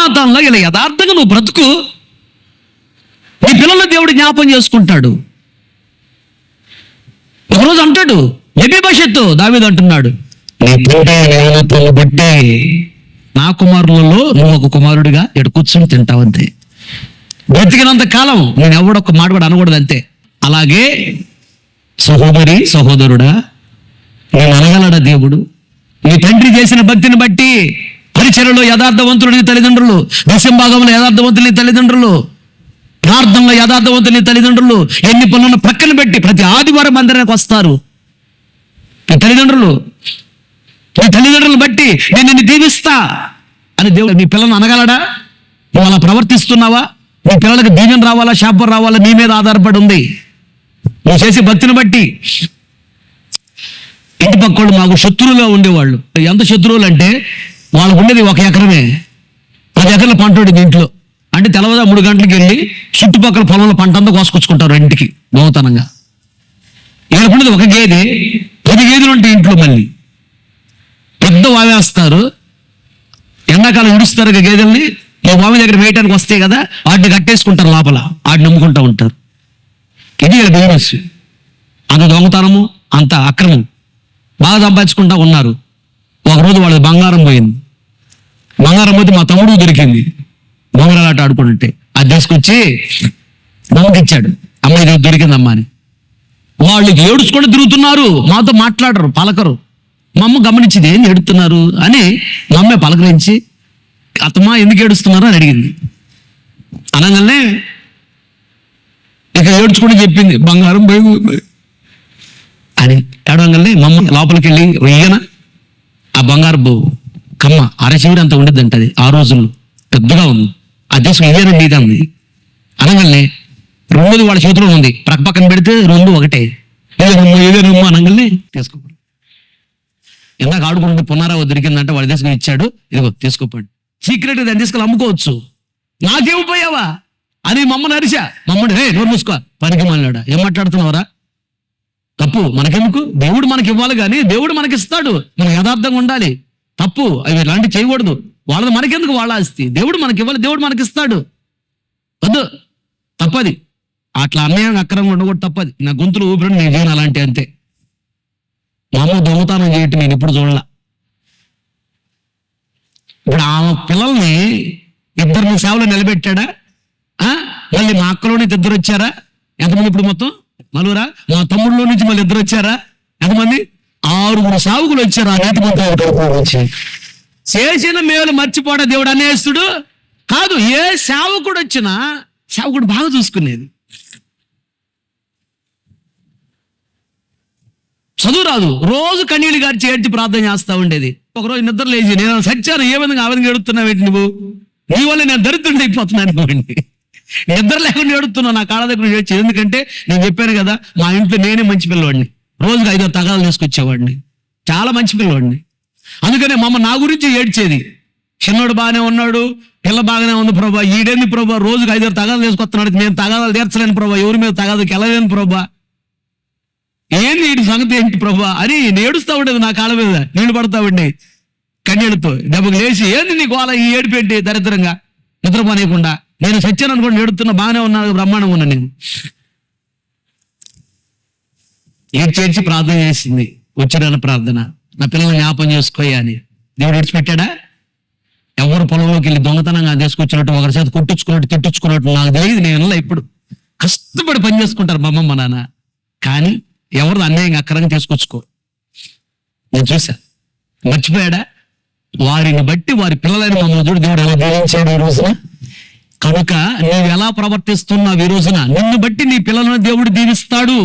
యోనాతాన్లో ఇలా యథార్థంగా నువ్వు బ్రతుకు, నీ పిల్లల దేవుడు జ్ఞాపం చేసుకుంటాడు. ఒకరోజు అంటాడు, మెఫీబోషెతు దావీదు అంటున్నాడు, నీ తండ్రి యోనాతాన్ను బట్టి నా కుమారులలో నువ్వు ఒక కుమారుడిగా ఇక్కడ కూర్చొని తింటావంతే. బ్రతికినంత కాలం నేను ఎవడొక్క మాట కూడా అనకూడదు అంతే. అలాగే సహోదరి సహోదరుడా, నేను అనగలడా దేవుడు? నీ తండ్రి చేసిన భక్తిని బట్టి పరిచర్యలో యథార్థవంతులు నీ తల్లిదండ్రులు, దశంభాగంలో యథార్థవంతులు నీ తల్లిదండ్రులు, ప్రార్థనలో యథార్థవంతులు నీ తల్లిదండ్రులు, ఎన్ని పనులను ప్రక్కన పెట్టి ప్రతి ఆదివారం మందిరానికి వస్తారు. నీ తల్లిదండ్రులను బట్టి నేను నిన్ను దీవిస్తా అని దేవుడు నీ పిల్లలను అనగలడా? నువ్వు అలా ప్రవర్తిస్తున్నావా? నీ పిల్లలకు దీవెన రావాలా, శాపం రావాలా, నీ మీద ఆధారపడి ఉంది. నువ్వు చేసే భక్తిని బట్టి. ఇంటి పక్కోళ్ళు మాకు శత్రువులుగా ఉండేవాళ్ళు. ఎంత శత్రువులు అంటే వాళ్ళకు ఉండేది 1 ఎకరమే, 10 ఎకరాల పంట ఉండేది ఇంట్లో. అంటే తెల్లవారు 3 గంటలకు వెళ్ళి చుట్టుపక్కల పొలంలో పంట అంతా కోసుకొచ్చుకుంటారు ఇంటికి దొంగతనంగా. వీళ్ళకు ఉండేది 1 గేదె, 10 గేదెలు ఉంటాయి ఇంట్లో. మళ్ళీ పెద్ద వావేస్తారు, ఎండాకాలం ఇడుస్తారు గేదెల్ని. ఈ వామి దగ్గర వేయడానికి వస్తాయి కదా, వాటిని కట్టేసుకుంటారు లోపల, వాటిని నమ్ముకుంటూ ఉంటారు. ఇది వీళ్ళ బిజినెస్. అంత దొంగతనము, అంత అక్రమం, బాగా సంపాదించుకుంటా ఉన్నారు. ఒకరోజు వాళ్ళ బంగారం పోయింది. బంగారం పోతే మా తమ్ముడు దొరికింది, బొంగరాలాట ఆడుకుంటుంటే. అది తీసుకొచ్చి దొంగకిచ్చాడు, అమ్మ ఇది దొరికిందమ్మా అని. వాళ్ళు ఏడుచుకొని తిరుగుతున్నారు, మాతో మాట్లాడరు, పలకరు. మా అమ్మ గమనించింది, ఏం ఏడుతున్నారు అని. మా అమ్మే పలకరించి, అత్తమ్మా ఎందుకు ఏడుస్తున్నారు అని అడిగింది. అనగానే ఇక ఏడ్చుకుంటూ చెప్పింది, బంగారం పోయి అని. ఏడవగానే మా అమ్మ లోపలికి వెళ్ళి రొయ్యన ఆ బంగారు కమ్మ అరచివిడి అంత ఉండేదంట. అది ఆ రోజుల్లో పెద్దగా ఉంది. అది తీసుకుని ఇదేనా నీది అంది. అనగానే 2 వాళ్ళ చేతిలో ఉంది, పక్కన పెడితే 2 ఒకటే. ఏదే రొమ్ము అనగానే తీసుకోండి. ఇందాక ఆడుకుంటూ పునరావు దొరికిందంటే వాడు తీసుకుని ఇచ్చాడు, ఇదిగో తీసుకోపండి. సీక్రెట్ దాన్ని తీసుకెళ్ళి అమ్ముకోవచ్చు. నాకేమిపోయావా అని మమ్మల్ని అరిచా. మమ్మల్ని రే నోరు మూసుకో, పనికి మాట్లాడా, ఏం మాట్లాడుతున్నావరా? తప్పు మనకెందుకు? దేవుడు మనకి ఇవ్వాలి కానీ దేవుడు మనకి ఇస్తాడు. మనం యథార్థంగా ఉండాలి. తప్పు అవి ఇలాంటివి చేయకూడదు. వాళ్ళది మనకెందుకు? వాళ్ళ ఆస్తి దేవుడు మనకి ఇవ్వాలి, దేవుడు మనకి ఇస్తాడు. వద్దు, తప్పది. అట్లా అన్యాయం అక్రమంగా ఉండకూడదు, తప్పది. నా గొంతులు ఊపిరి నేను చేయను అలాంటి అంతే. మా అమ్మ దొంగతనం చేయటం నేను ఎప్పుడు చూడలా. ఇప్పుడు ఆమె పిల్లల్ని 2 సేవలో నిలబెట్టాడా? మళ్ళీ మా అక్కలో నుంచి 2 వచ్చారా? ఎంతమంది ఇప్పుడు మొత్తం? నలుగురా? మా తమ్ముడిలో నుంచి మళ్ళీ 2 వచ్చారా? ఎంతమంది? 6 సావుకులు వచ్చారు. ఆ నీతి మంత్రులు చేసిన మేలు మర్చిపోవడం దేవుడు అనేస్తుడు కాదు. ఏ సేవకుడు వచ్చినా సేవకుడు బాగా చూసుకునేది. చదువు రాదు, రోజు కన్నీళ్ళు గార్చి ఏడ్చి ప్రార్థన చేస్తా ఉండేది. ఒకరోజు నిద్ర లేచి, నేను సచ్చాను, ఏ విధంగా ఆ విధంగా ఏడుతున్నావేంటి నువ్వు? నీ వల్ల నేను దరిద్రుడిని అయిపోతున్నాను. నిద్ర లేకుండా ఏడుతున్నావు, నా కాళ్ళ దగ్గర ఏడ్చి. ఎందుకంటే నేను చెప్పాను కదా, మా ఇంట్లో నేనే మంచి పిల్లవాడిని, రోజుకి 5 తగాదాలు తీసుకొచ్చేవాడిని, చాలా మంచి పిల్లవాడిని. అందుకనే మా అమ్మ నా గురించి ఏడ్చేది. చిన్నోడు బాగానే ఉన్నాడు, పిల్ల బాగానే ఉంది ప్రభా, ఈడేంది ప్రభా రోజుకి 5 తగాదాలు తీసుకొస్తున్నాడు, నేను తగాదాలు తీర్చలేను ప్రభా, ఎవరి మీద తగాదాకి వెళ్ళలేను ప్రభా, ఏంది వీటి సంగతి ఏంటి ప్రభా అని ఏడుస్తా ఉండేది. నా కాళ్ళ మీద నీళ్లు పడతా ఉండే కన్నీళ్ళతో. దెబ్బకు లేచి, ఏంది నీకు వాళ్ళ ఈ ఏడిపేంటి దరిద్రంగా నిద్రపోనీయకుండా? నేను సత్యాను అనుకోండి, ఏడుతున్నా, బాగానే ఉన్నాను, బ్రహ్మాండంగా ఉన్నా. నేను ఏడ్చేడ్చి ప్రార్థన చేసింది, వచ్చిన ప్రార్థన, నా పిల్లల్ని జ్ఞాపం చేసుకోయా అని. దేవుడు విడిచిపెట్టాడా? ఎవరు పొలంలోకి వెళ్ళి దొంగతనంగా తీసుకొచ్చినట్టు, ఒకరి చేత కొట్టించుకున్నట్టు, తిట్టించుకున్నట్టు నాకు తెలియదు. నేను ఇప్పుడు కష్టపడి పని చేసుకుంటారు మా అమ్మ, మా నాన్న. కానీ ఎవరు అన్యాయంగా అక్కరంగా తీసుకొచ్చుకో. నేను చూసా. మర్చిపోయాడా? వారిని బట్టి వారి పిల్లలైన మమ్మల్ని చూడు దేవుడు ఎలా దీవించాడు ఈ రోజున. కనుక నీవు ఎలా ప్రవర్తిస్తున్నావు ఈ రోజున, నిన్ను బట్టి నీ పిల్లలను దేవుడు దీవిస్తాడు.